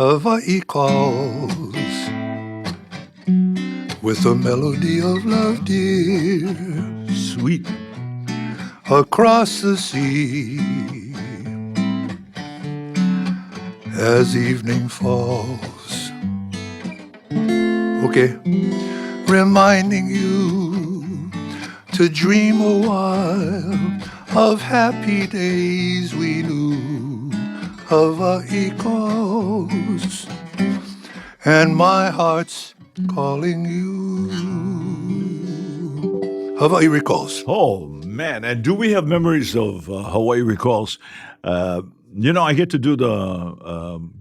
Hawaii calls with a melody of love, dear, sweet across the sea. As evening falls, okay, reminding you to dream a while of happy days we knew. Hawaii calls, and my heart's calling you. Hawaii recalls. Oh, man. And do we have memories of Hawaii recalls? I get to do the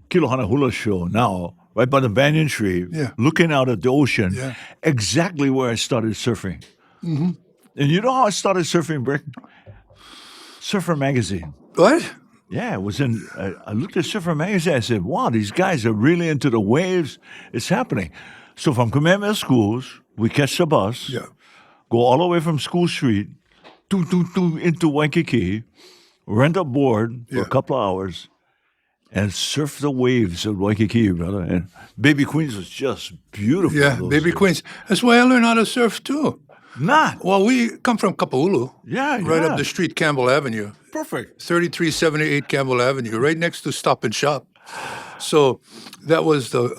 Kilohana Hula show now, right by the banyan tree, looking out at the ocean, exactly where I started surfing. Mm-hmm. And you know how I started surfing, Brick? Surfer Magazine. What? Yeah, it was in. I looked at Surfer Magazine. I said, "Wow, these guys are really into the waves. It's happening." So from Kamehameha Schools, we catch the bus, go all the way from School Street, into Waikiki, rent a board for a couple of hours, and surf the waves of Waikiki, brother. And Baby Queens was just beautiful. Yeah, Baby Queens. That's why I learned how to surf too. Not. Well, we come from Kapa'ulu. Yeah, right up the street, Campbell Avenue. Perfect. 3378 Campbell Avenue, right next to Stop and Shop. So that was the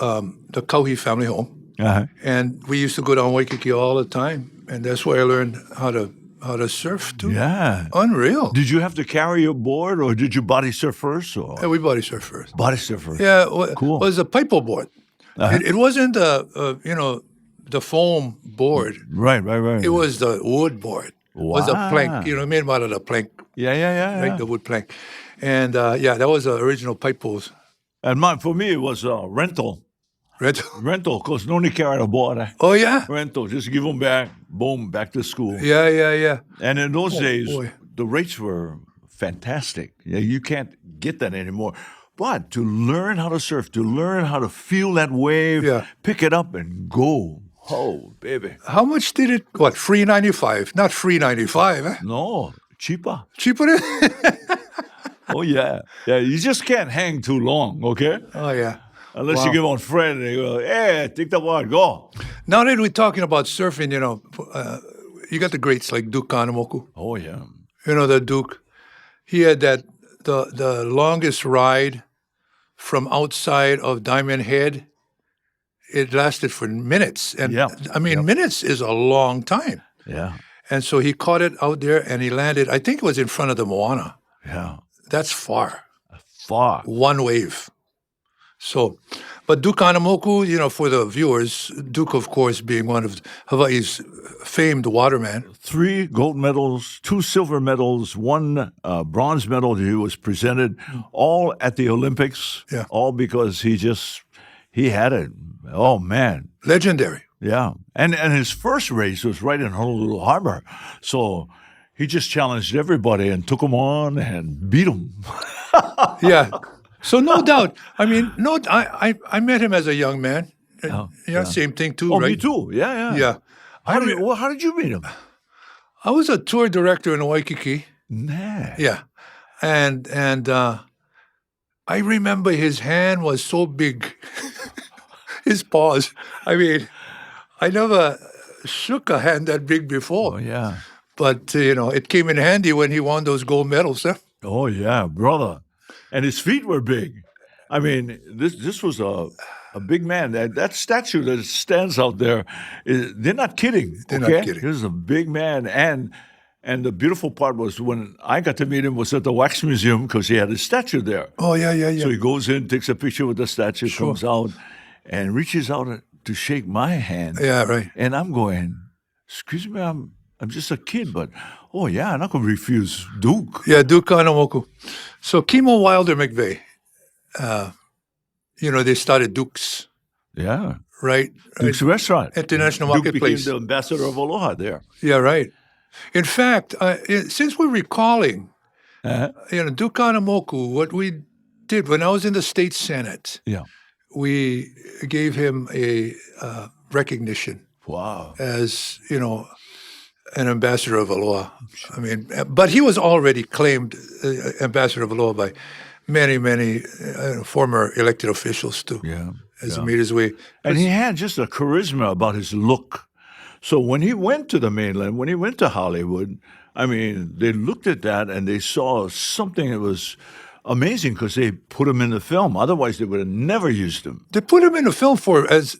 Kauhi family home. Uh-huh. And we used to go down Waikiki all the time. And that's where I learned how to surf too. Yeah. Unreal. Did you have to carry your board or did you body surf first? Or? Yeah, we body surf first. Body surf first. Yeah. Cool. It was a pipo board. Uh-huh. It wasn't the foam board. Right. It was the wood board. Wow. It was a plank, made out of the plank. Yeah. Right, the wood plank. And that was the original pipe poles. And for me, it was rental. Rental, because no need carry a board. Oh, yeah? Rental, just give them back, boom, back to school. Yeah. And in those days, the rates were fantastic. Yeah, you can't get that anymore. But to learn how to surf, to learn how to feel that wave, pick it up and go. Oh, baby. How much did it, free 95? Not free 95, eh? No, cheaper. Cheaper? Oh, yeah. Yeah, you just can't hang too long, okay? Oh, yeah. Unless you give on friend and they go, hey, take the board, go. Now that we're talking about surfing, you got the greats like Duke Kahanamoku. Oh, yeah. The Duke. He had the longest ride from outside of Diamond Head. It lasted for minutes. And minutes is a long time. Yeah. And so he caught it out there and he landed, I think it was in front of the Moana. Yeah. That's far. Far. One wave. So, but Duke Kahanamoku, for the viewers, Duke, of course, being one of Hawaii's famed watermen. 3 gold medals, 2 silver medals, 1 bronze medal he was presented, all at the Olympics, all because he had it. Oh, man. Legendary. Yeah. And his first race was right in Honolulu Harbor. So he just challenged everybody and took them on and beat them. Yeah. So no doubt. I mean, I met him as a young man. Same thing too, right? Me too. Yeah. Yeah. How did you meet him? I was a tour director in Waikiki. Nah. Yeah. And I remember his hand was so big. His paws. I mean, I never shook a hand that big before. Oh, yeah. But, it came in handy when he won those gold medals, huh? Oh, yeah, brother. And his feet were big. I mean, this was a big man. That statue that stands out there, they're not kidding. They're not kidding. He was a big man. And the beautiful part was when I got to meet him was at the Wax Museum because he had a statue there. Oh, yeah. So he goes in, takes a picture with the statue, comes out, and reaches out to shake my hand. Yeah, right. And I'm going, excuse me, I'm just a kid, but, oh, yeah, I'm not going to refuse Duke. Yeah, Duke Kahanamoku. So Kimo Wilder McVeigh, they started Duke's. Yeah. Right? Duke's Restaurant. International Duke Marketplace. became the ambassador of Aloha there. Yeah, right. In fact, since we're recalling, Duke Kahanamoku, what we did when I was in the state Senate, we gave him a recognition. Wow. As, an ambassador of Aloha. I mean, but he was already claimed ambassador of Aloha by many former elected officials too. Yeah. As he made his way. And he had just a charisma about his look. So when he went to the mainland, when he went to Hollywood, I mean, they looked at that and they saw something that was amazing because they put him in the film. Otherwise, they would have never used him. They put him in the film as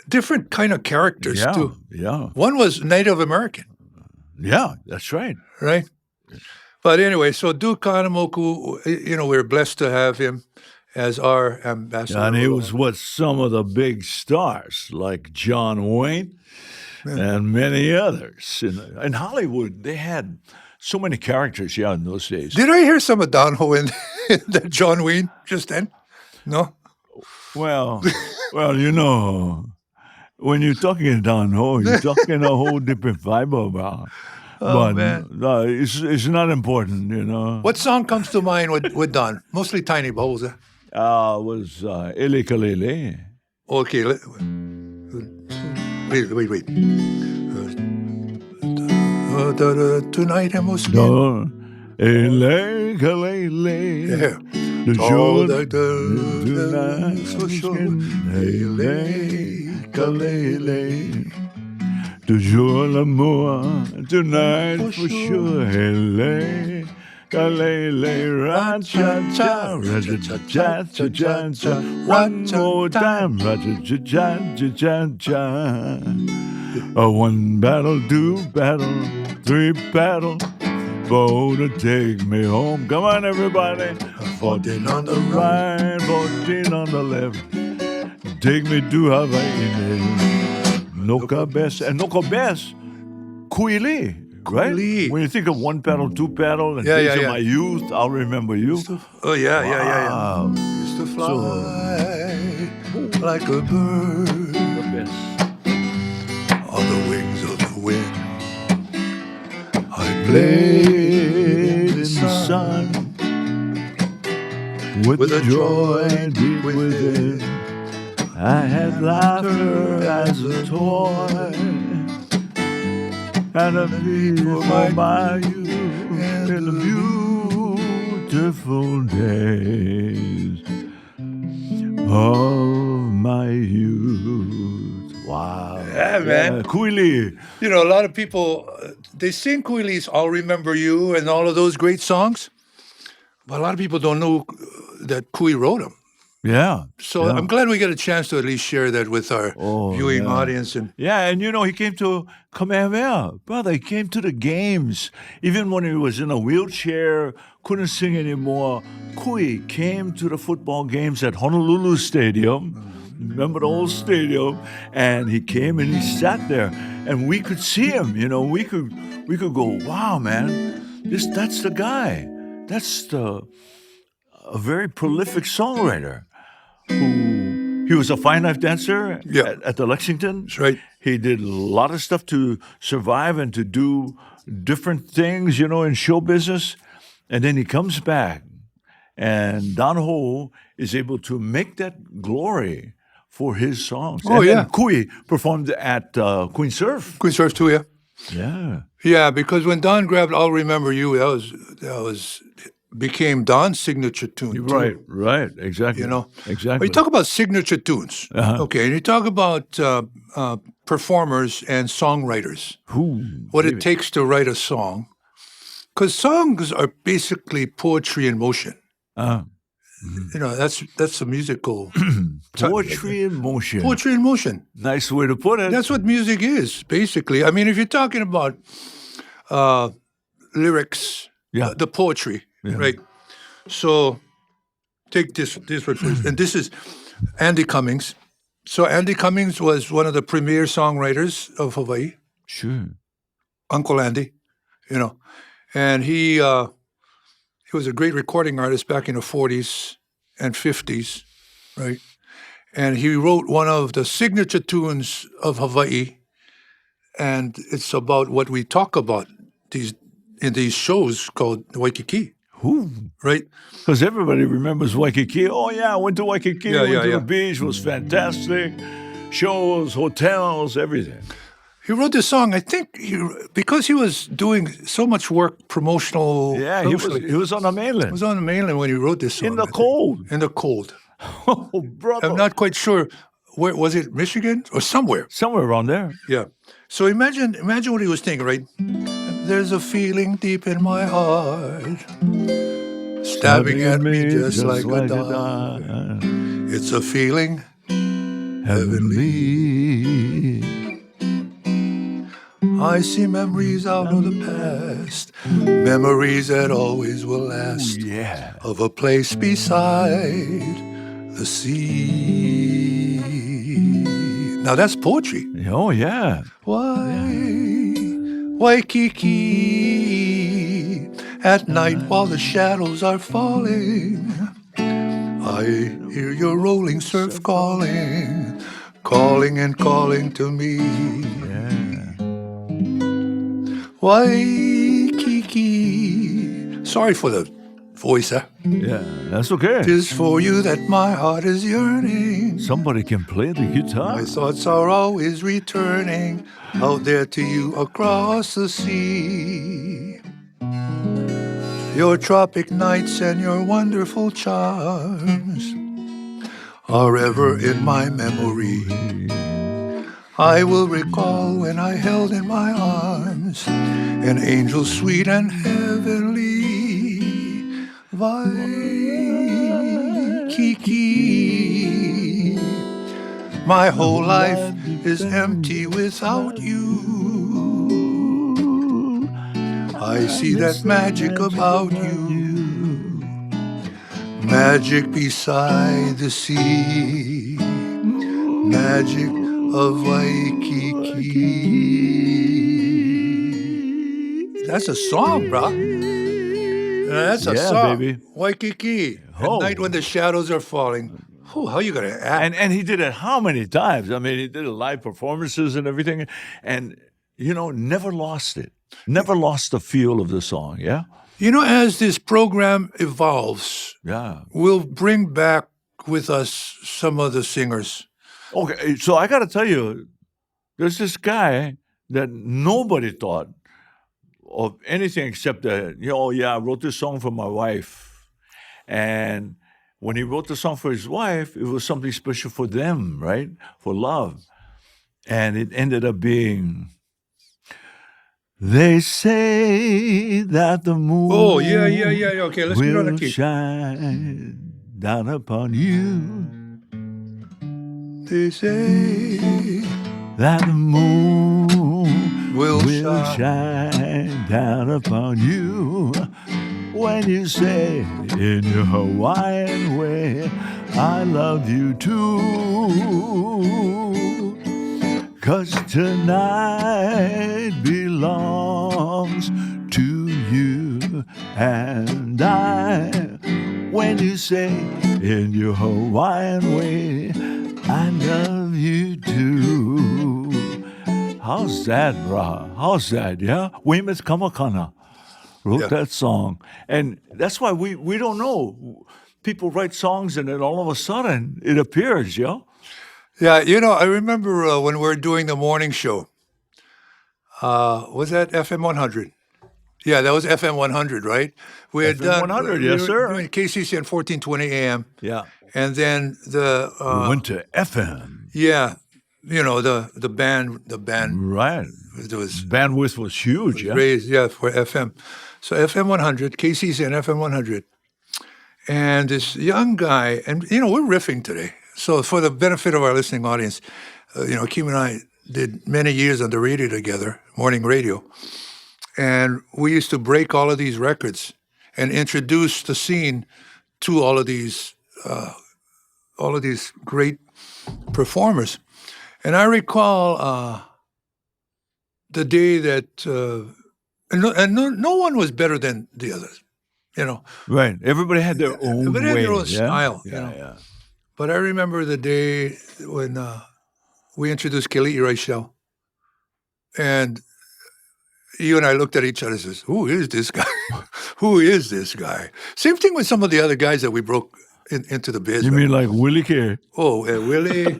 different kind of characters too. Yeah. One was Native American. Yeah, that's right. Right? But anyway, so Duke Kahanamoku, we're blessed to have him as our ambassador. And he was with some of the big stars like John Wayne and many others. In Hollywood, they had so many characters, in those days. Did I hear some of Don Ho in that John Wayne just then? No? Well, when you're talking Don Ho, you're talking a whole different vibe about. Oh, man. It's not important, What song comes to mind with Don? Mostly Tiny, but what was that? Was Ili Kalele. Okay. Wait. Tonight I must get... Ili Kalele. Yeah. The All joy tonight so sure. Ili Kalele. The joy l'amour tonight for sure. Ili Kalele, ra-cha-cha, ra-cha-cha-cha-cha-cha. One more time, ra-cha-cha-cha-cha-cha. One battle, two battle, three battle, four to take me home. Come on, everybody. 14 on the right, 14 on the left. Take me to Hawaii. Noka best, and Noka best, Kuili. Right? When you think of one paddle, two paddle, and things of my youth, I'll remember you. Used to fly like a bird on the wings of the wind. I played in the sun with a joy deep within. I had laughter as a toy. And a plea for my youth in the beautiful days of my youth. Wow. Yeah, man. Kuili. A lot of people, they sing Kuili's I'll Remember You and all of those great songs, but a lot of people don't know that Kui wrote them. Yeah. So I'm glad we get a chance to at least share that with our viewing audience. And he came to Kamehameha. Brother, he came to the games. Even when he was in a wheelchair, couldn't sing anymore. Kui came to the football games at Honolulu Stadium. Remember the old stadium? And he came and he sat there. And we could see him, We could go, wow, man, that's the guy. That's a very prolific songwriter. He was a fine life dancer at the Lexington. That's right. He did a lot of stuff to survive and to do different things, in show business. And then he comes back, and Don Ho is able to make that glory for his songs. And Kui performed at Queen Surf. Queen Surf too, Yeah. Yeah, because when Don grabbed I'll Remember You, that was became Don's signature tune too. Right, exactly. Exactly. When you talk about signature tunes, okay, and you talk about performers and songwriters, what it takes to write a song, because songs are basically poetry in motion. That's a musical poetry in motion. Poetry in motion. Nice way to put it. That's what music is, basically. I mean, if you're talking about lyrics, the poetry. Right. So take this word first. And this is Andy Cummings. So Andy Cummings was one of the premier songwriters of Hawaii. Sure. Uncle Andy, And he was a great recording artist back in the 40s and 50s, right? And he wrote one of the signature tunes of Hawaii. And it's about what we talk about in these shows called Waikiki. Right? Because everybody remembers Waikiki. Oh, yeah, I went to Waikiki, went to the beach, it was fantastic. Shows, hotels, everything. He wrote this song, I think, because he was doing so much work promotional. Yeah, he was on the mainland. He was on the mainland when he wrote this song. In the cold. In the cold. Oh, brother. I'm not quite sure. Where was it? Michigan or somewhere? Somewhere around there. Yeah. So imagine what he was thinking, right? There's a feeling deep in my heart, stabbing at me just like a dart. It's a feeling heavenly. I see memories out of the past, memories that always will last, of a place beside the sea. Now that's poetry. Oh, yeah. Waikiki, at night while the shadows are falling, I hear your rolling surf calling, calling and calling to me. Waikiki. Sorry for the voice, huh? Yeah, that's okay. 'Tis for you that my heart is yearning. Somebody can play the guitar. My thoughts are always returning out there to you across the sea. Your tropic nights and your wonderful charms are ever in my memory. I will recall when I held in my arms an angel sweet and heavenly. Waikiki. My whole life is empty without you. I see that magic about you, magic beside the sea, magic of Waikiki. That's a song, bro. That's a song. Baby. Waikiki. At night when the shadows are falling. How are you going to act? And he did it how many times? I mean, he did live performances and everything. And, never lost it. Never lost the feel of the song, yeah? As this program evolves, we'll bring back with us some of the singers. Okay, so I got to tell you, there's this guy that nobody thought of anything except that, I wrote this song for my wife. And when he wrote the song for his wife, it was something special for them, right? For love. And it ended up being, they say that the moon Okay, let's get on the key. Shine down upon you. They say that the moon will shine down upon you. When you say in your Hawaiian way, I love you too. 'Cause tonight belongs to you and I. When you say in your Hawaiian way, I love you too. How's that, brah? How's that, yeah? Weymouth Kamakana wrote that song. And that's why we don't know. People write songs and then all of a sudden it appears, yeah? Yeah, I remember when we were doing the morning show. Was that FM 100? Yeah, that was FM 100, right? We had FM 100, yes, sir. Doing KCC on 1420 AM. Yeah. And then we went to FM. Yeah. The band. Right. There was bandwidth was huge, raised, for FM. So FM 100, KCC and FM 100. And this young guy, and we're riffing today. So for the benefit of our listening audience, Kim and I did many years on the radio together, morning radio. And we used to break all of these records and introduce the scene to all of these great performers. And I recall the day that, no one was better than the others, Right. Everybody had their own way. Everybody had their own style, Yeah. But I remember the day when we introduced Keli'i Raichel. And you and I looked at each other and says, who is this guy? Who is this guy? Same thing with some of the other guys that we broke into the biz. You mean like Willie K? Oh, Willie,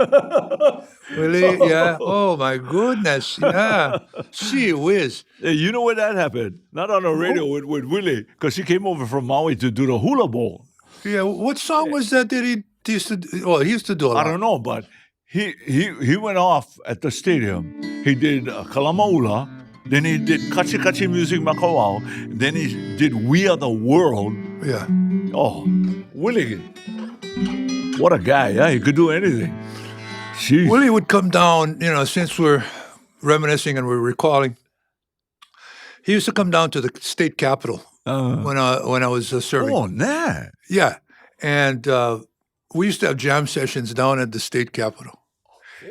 yeah. Oh my goodness, yeah. Gee whiz. Hey, you know where that happened? Not on the radio with Willie, because he came over from Maui to do the hula bowl. Yeah, what song was that he used to do? Oh, he used to do a lot. I don't know, but he went off at the stadium. He did Kalamaula, then he did Kachi Kachi Music Makaha, then he did We Are the World. Yeah. Oh, Willie, what a guy, yeah, he could do anything. Jeez. Willie would come down, since we're reminiscing and we're recalling, he used to come down to the state capitol when I was serving. Oh, nah. Yeah, and we used to have jam sessions down at the state capitol.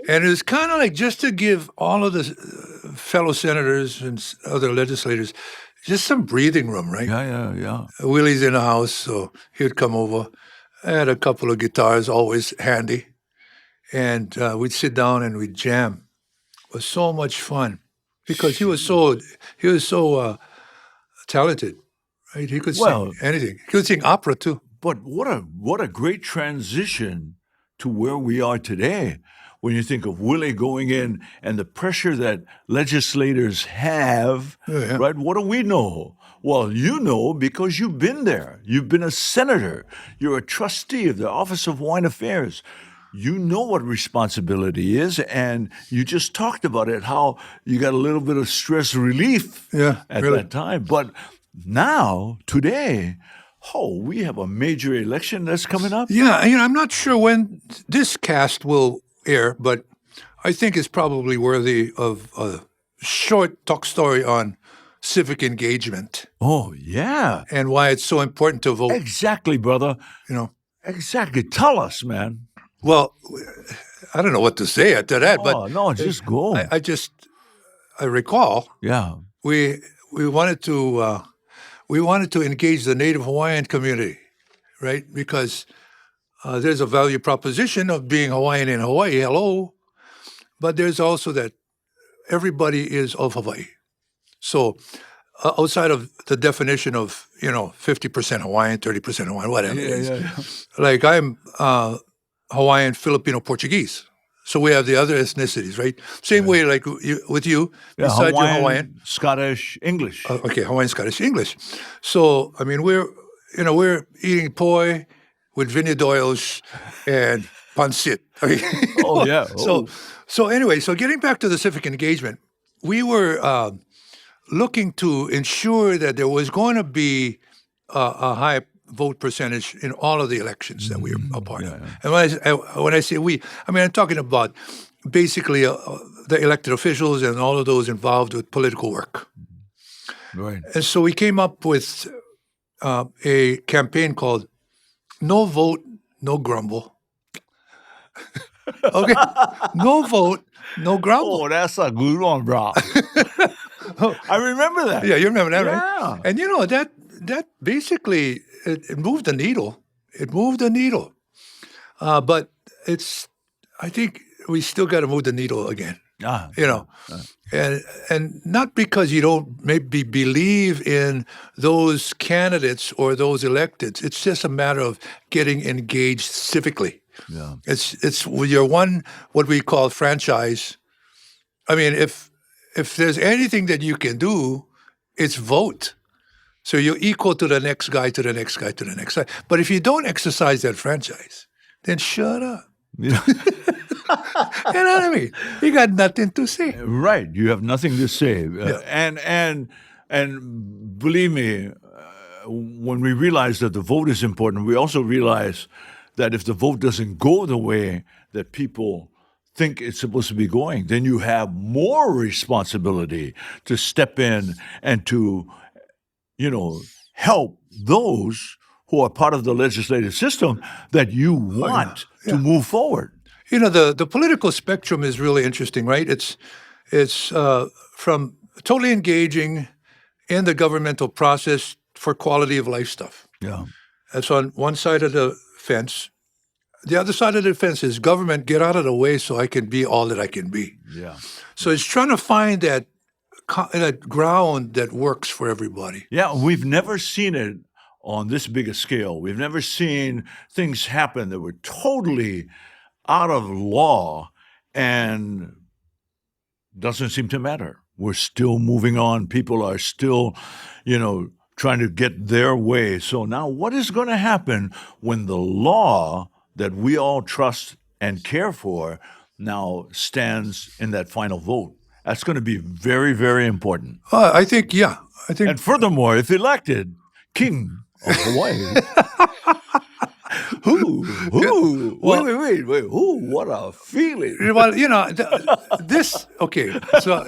And it was kind of like just to give all of the fellow senators and other legislators just some breathing room, right? Yeah. Willie's in the house, so he would come over. I had a couple of guitars always handy. And we'd sit down and we'd jam. It was so much fun because he was so talented, right? He could sing anything. He could sing opera too. But what a great transition to where we are today. When you think of Willie going in and the pressure that legislators have, right? What do we know? Well, you know because you've been there. You've been a senator. You're a trustee of the Office of Hawaiian Affairs. You know what responsibility is, and you just talked about it, how you got a little bit of stress relief at that time. But now, today, we have a major election that's coming up. Yeah, I'm not sure when this cast will air, but I think it's probably worthy of a short talk story on civic engagement. Oh, yeah. And why it's so important to vote. Exactly, brother. Exactly. Tell us, man. Well, I don't know what to say after that, but no, just go. I recall. Yeah. We wanted to engage the Native Hawaiian community, right? Because there's a value proposition of being Hawaiian in Hawaii, hello, but there's also that everybody is of Hawaii. So outside of the definition of 50% Hawaiian, 30% Hawaiian, whatever it is, like I'm Hawaiian, Filipino, Portuguese. So we have the other ethnicities, right? Same way like with you, besides Hawaiian, you're Hawaiian. Scottish, English. Okay, Hawaiian, Scottish, English. So, I mean, we're eating poi with vinadoils and pancit. So anyway, so getting back to the civic engagement, we were looking to ensure that there was going to be a high vote percentage in all of the elections that we were a part of. And when I say we, I mean, I'm talking about basically the elected officials and all of those involved with political work. Right. And so we came up with a campaign called No Vote, No Grumble. Okay? No vote, no grumble. Oh, that's a good one, bro. I remember that. Yeah, you remember that, right? Yeah. And that basically, it moved the needle. It moved the needle. But I think we still got to move the needle again. And not because you don't maybe believe in those candidates or those electeds. It's just a matter of getting engaged civically. Yeah. It's your one, what we call franchise. I mean, if there's anything that you can do, it's vote. So you're equal to the next guy, to the next guy, to the next guy. But if you don't exercise that franchise, then shut up. Yeah. You know what I mean? You got nothing to say. Right. You have nothing to say. And believe me, when we realize that the vote is important, we also realize that if the vote doesn't go the way that people think it's supposed to be going, then you have more responsibility to step in and to, help those who are part of the legislative system that you want to move forward. The political spectrum is really interesting, right? It's from totally engaging in the governmental process for quality of life stuff. Yeah. That's on one side of the fence. The other side of the fence is government, get out of the way so I can be all that I can be. Yeah. So it's trying to find that ground that works for everybody. Yeah, we've never seen it on this big a scale. We've never seen things happen that were totally out of law and doesn't seem to matter. We're still moving on. People are still, trying to get their way. So now what is going to happen when the law that we all trust and care for now stands in that final vote? That's going to be very, very important. I think. And furthermore, if elected King of Hawaii, who? Well, wait. Who? What a feeling. Well, this. Okay, so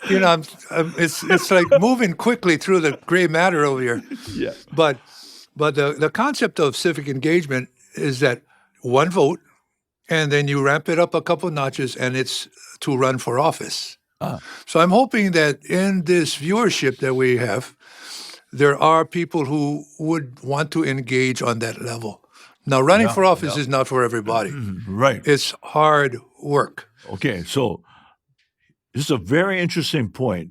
it's like moving quickly through the gray matter over here. Yeah. But the concept of civic engagement is that one vote, and then you ramp it up a couple notches, and it's to run for office. So I'm hoping that in this viewership that we have, there are people who would want to engage on that level. Now, running for office is not for everybody. Right. It's hard work. Okay, so this is a very interesting point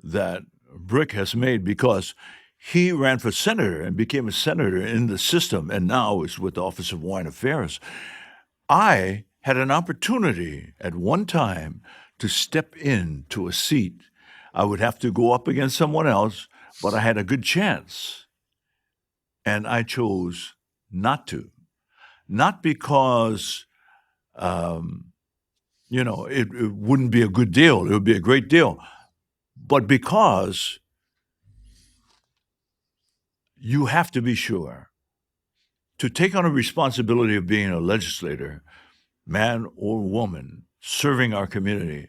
that Brick has made, because he ran for senator and became a senator in the system and now is with the Office of Hawaiian Affairs. I had an opportunity at one time to step into a seat. I would have to go up against someone else, but I had a good chance. And I chose not to. Not because, it wouldn't be a good deal. It would be a great deal. But because you have to be sure to take on a responsibility of being a legislator, man or woman, serving our community,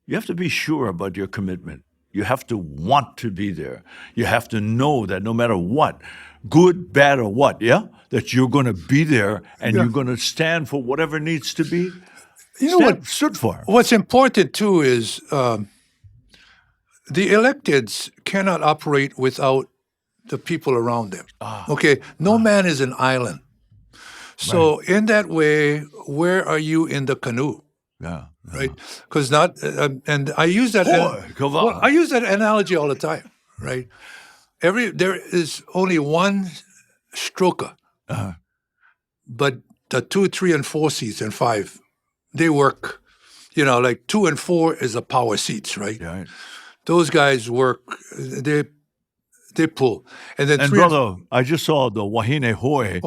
you have to be sure about your commitment. You have to want to be there. You have to know that no matter what, good, bad, or what, that you're going to be there and you're going to stand for whatever needs to be stood for. What's important, too, is the electeds cannot operate without the people around them. Okay? No man is an island. So in that way, where are you in the canoe? Yeah. Right? Because and I use that. I use that analogy all the time. Right? There is only one stroker, but the 2, 3, and 4 seats and 5, they work. Like 2 and 4 is the power seats, right? Yeah. Those guys work. They pull, and then brother, I just saw the Wahine Hoi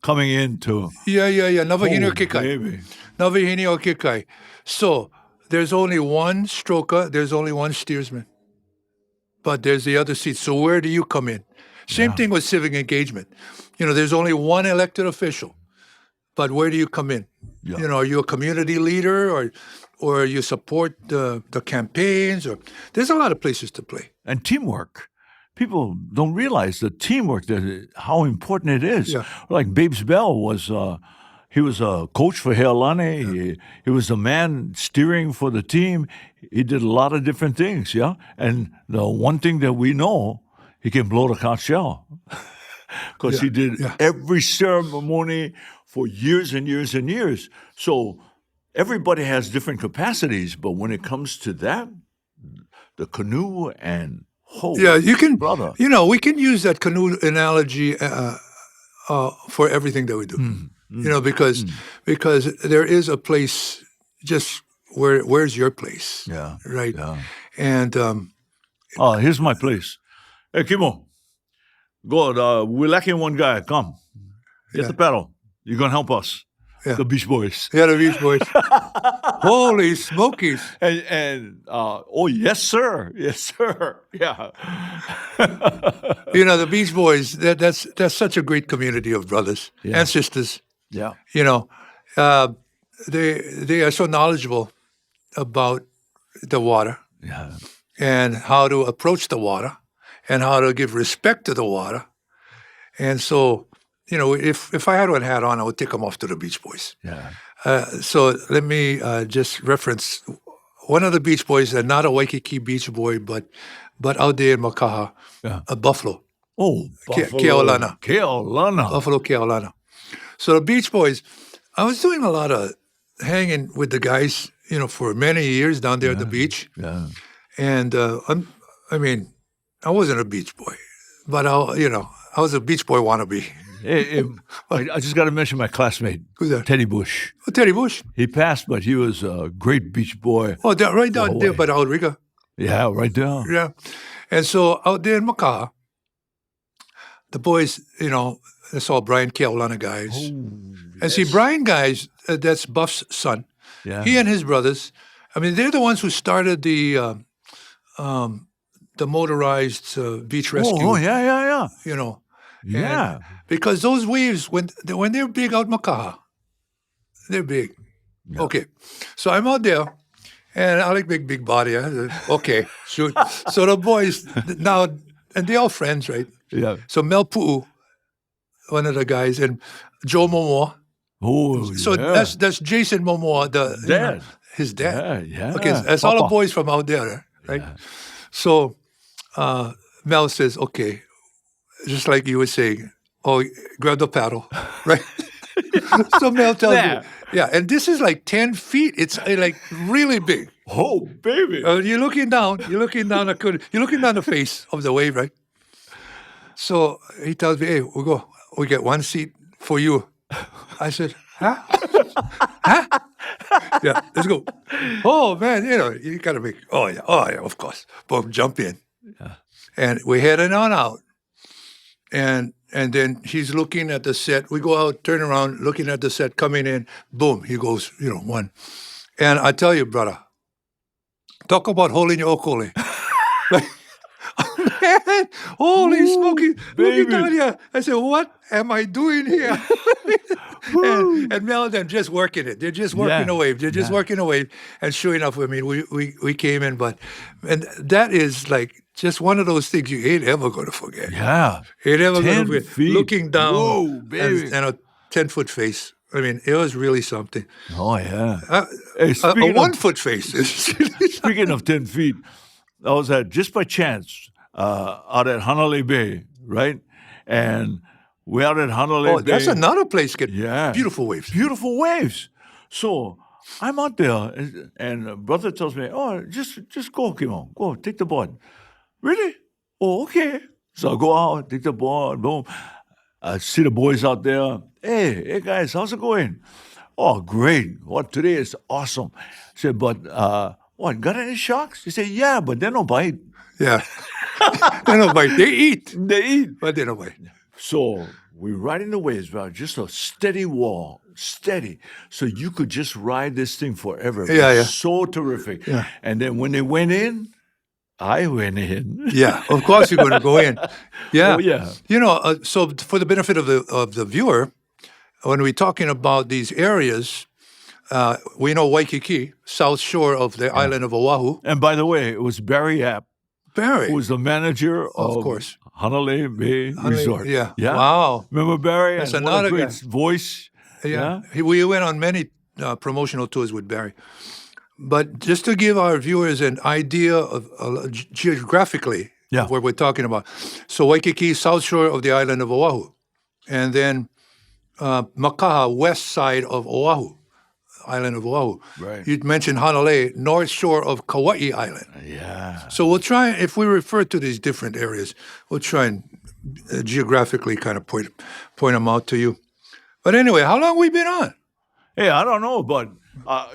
coming into. Yeah. Navahine o Kikai. Navahine o Kikai. So there's only one stroker, there's only one steersman, but there's the other seats. So where do you come in? Same thing with civic engagement. There's only one elected official, but where do you come in? Yeah. Are you a community leader or you support the campaigns? Or there's a lot of places to play. And teamwork. People don't realize the teamwork, how important it is. Yeah. Like Babes Bell was, he was a coach for Healani. Yeah. He was the man steering for the team. He did a lot of different things, And the one thing that we know, he can blow the conch shell. Because he did every ceremony for years and years and years. So everybody has different capacities, but when it comes to that, the canoe and you can, brother. We can use that canoe analogy for everything that we do. Because there is a place just where's your place? Yeah. Right. Yeah. And here's my place. Hey, Kimo, go. We're lacking one guy. Come, get the paddle. You're gonna help us. Yeah. The Beach Boys. Yeah, the Beach Boys. Holy smokies. And yes, sir. Yes, sir. Yeah. The Beach Boys, that's such a great community of brothers and sisters. Yeah. They are so knowledgeable about the water. Yeah. And how to approach the water and how to give respect to the water. And so, if I had one hat on, I would take them off to the Beach Boys. Yeah. So let me just reference one of the Beach Boys, not a Waikiki Beach Boy, but out there in Makaha, a Buffalo. Oh, Buffalo. Keaulana. Buffalo Keaulana. So the Beach Boys, I was doing a lot of hanging with the guys, for many years down there at the beach. Yeah. And I wasn't a beach boy, but I was a Beach Boy wannabe. Hey, I just got to mention my classmate. Who's that? Teddy Bush. Oh, Teddy Bush. He passed, but he was a great beach boy. Oh, right down there by the outrigger. Yeah, right there. Yeah. And so out there in Makaha, the boys, I saw Brian Keaulana guys. Oh, and see, Brian guys, that's Buff's son. Yeah. He and his brothers, I mean, they're the ones who started the motorized beach rescue. Oh, yeah. Yeah. Because those waves, when they're big out Makaha, they're big. Yeah. Okay. So I'm out there, and I like big body. Okay, shoot. So the boys now, and they're all friends, right? Yeah. So Mel Pu'u, one of the guys, and Joe Momoa. Oh, so that's Jason Momoa, dad. His dad. Yeah. Okay, that's all the boys from out there, right? Yeah. So Mel says, okay, just like you were saying, grab the paddle, right? So Mel tells me, yeah, and this is like 10 feet. It's like really big. Oh, baby. You're looking down the face of the wave, right? So he tells me, hey, we get one seat for you. I said, huh? Huh? Yeah, let's go. Oh, man, you got to make, oh, yeah, of course. Boom, jump in. Yeah. And we're heading on out. And then he's looking at the set. We go out, turn around, looking at the set, coming in. Boom, he goes, one. And I tell you, brother, talk about holding your okole. Man, holy smoking, looking down here. I said, what am I doing here? and Mel and them just working it. They're just working the wave. They're just working the wave. And sure enough, I mean, we came in, and that is like just one of those things you ain't ever going to forget. Yeah. Ain't ever going to forget. Looking down. Whoa, baby. And a 10-foot face. I mean, it was really something. Oh, yeah. A 1-foot face. Speaking of 10 feet, I was just by chance out at Hanalei Bay, right? And we're out at Hanalei Bay. That's another place get beautiful waves. Beautiful waves. So I'm out there, and brother tells me, just go, Kimo. Go, take the board. Really? Oh, okay. So I go out, take the board, boom. I see the boys out there. Hey guys, how's it going? Oh, great. Today is awesome. I said, but got any sharks? He said, yeah, but they don't bite. Yeah. They don't bite. They eat. But they don't bite. So we're riding the waves, bro. Just a steady wall. Steady. So you could just ride this thing forever. Yeah. So terrific. Yeah. And then when they went in, I went in. Yeah, of course you're going to go in. Yeah. Oh, yeah. So for the benefit of the viewer, when we're talking about these areas, we know Waikiki, south shore of the island of Oahu. And by the way, it was Barry App. Barry. Who was the manager of course. Hanalei Bay Resort. Yeah. Wow. Remember Barry? That's and another what a great voice. Yeah. We went on many promotional tours with Barry. But just to give our viewers an idea of geographically where we're talking about. So Waikiki, south shore of the island of Oahu. And then Makaha, west side of Oahu, island of Oahu. Right. You mentioned Hanalei, north shore of Kauai Island. Yeah. So we'll try, if we refer to these different areas, we'll try and geographically kind of point them out to you. But anyway, how long have we been on? Hey, I don't know, but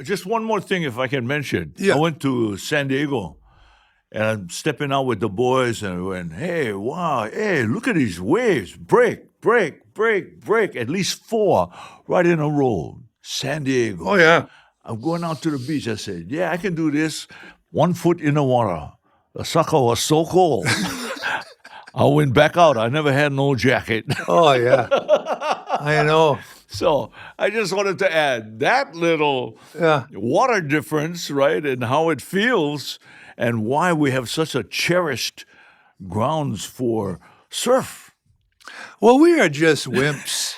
just one more thing if I can mention. Yeah. I went to San Diego, and I'm stepping out with the boys, and I went, hey, wow, hey, look at these waves. Break. At least 4 right in a row. San Diego. Oh, yeah. I'm going out to the beach. I said, yeah, I can do this. 1 foot in the water. The sucker was so cold. I went back out. I never had no jacket. Oh, yeah. I know. So I just wanted to add that little water difference, right, and how it feels and why we have such a cherished grounds for surf. Well, we are just wimps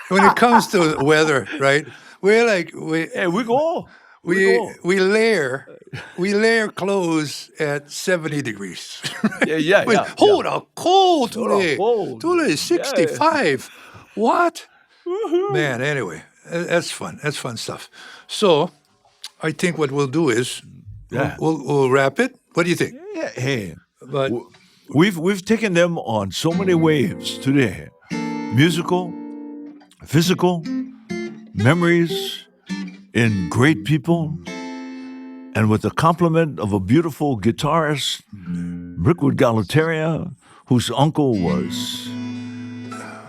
when it comes to weather, right? We're like we go. We layer clothes at 70 degrees. Right? Yeah. Hold up, cold today. Today is 65. Yeah. What? Woo-hoo. Man, anyway, that's fun. That's fun stuff. So, I think what we'll do is we'll wrap it. What do you think? Yeah. Hey, but We've taken them on so many waves today. Musical, physical, memories in great people, and with the compliment of a beautiful guitarist, Brickwood Galateria, whose uncle was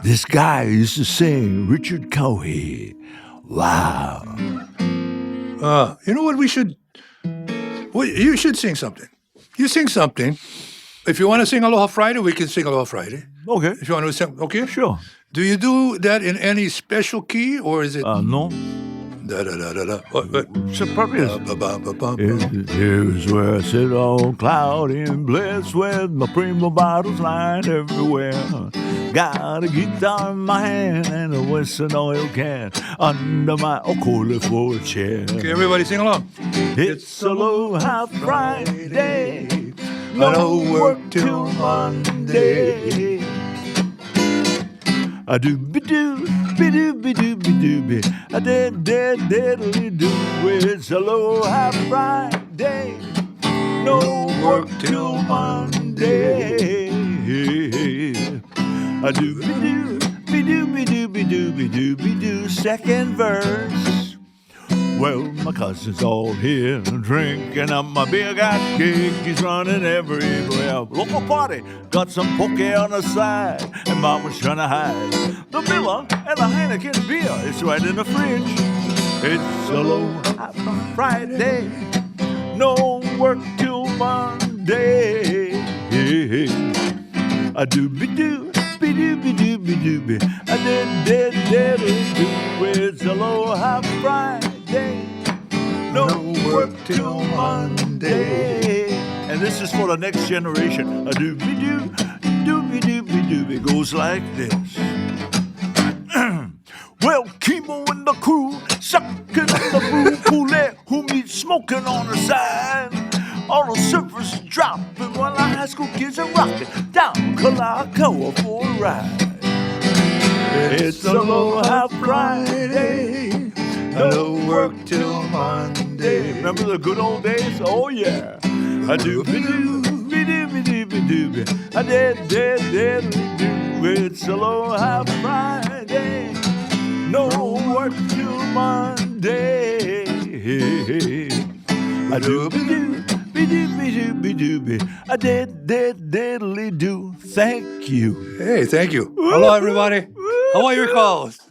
this guy who used to sing, Richard Cowie. Wow. You know what we should... Well, you should sing something. You sing something. If you want to sing Aloha Friday, we can sing Aloha Friday. Okay. If you want to sing, okay? Sure. Do you do that in any special key, or is it... No. Da-da-da-da-da. So probably here's where I sit all cloudy and blessed with my primo bottles lying everywhere. Got a guitar in my hand and a Western oil can under my okole for a chair. Okay, everybody sing along. It's Aloha Friday, no work till Monday. A doo-be-doo, be-doo-be-doo-be-doo-be, a dead-dead-deadly-doo. It's Aloha Friday, no work till Monday. A doo-be-doo, be-doo-be-doo-be-doo-be-doo-be-doo. Second verse. Well, my cousin's all here drinking up my beer. Got cakes running everywhere. Local party got some poke on the side, and Mom was trying to hide the Miller and the Heineken beer. It's right in the fridge. It's Aloha Friday, no work till Monday. A doo-be-doo, be-doo-be-doo-be-doo-be, a dead-dead-dead-doo. It's Aloha Friday, no work till Monday. And this is for the next generation. A doo-be-doo, doo-be-doo-be-doo-be goes like this. Well, Kimo and the crew sucking the brew, poulet, who meets smoking on the side. All the surfers dropping while the high school kids are rocking down Kalakaua for a ride. It's Aloha Friday, no work till Monday. Remember the good old days? Oh yeah. A doo-be-doo, be-doo-be-doo-be-doo-be, a dead-dead-dead-doo. It's Aloha Friday, no work till Monday. A doo-be-doo, be-doo-be-doo-be-doo-be, a dead-dead-deadly-doo. Thank you. Hey, thank you. Hello, everybody. Hawaii Recalls.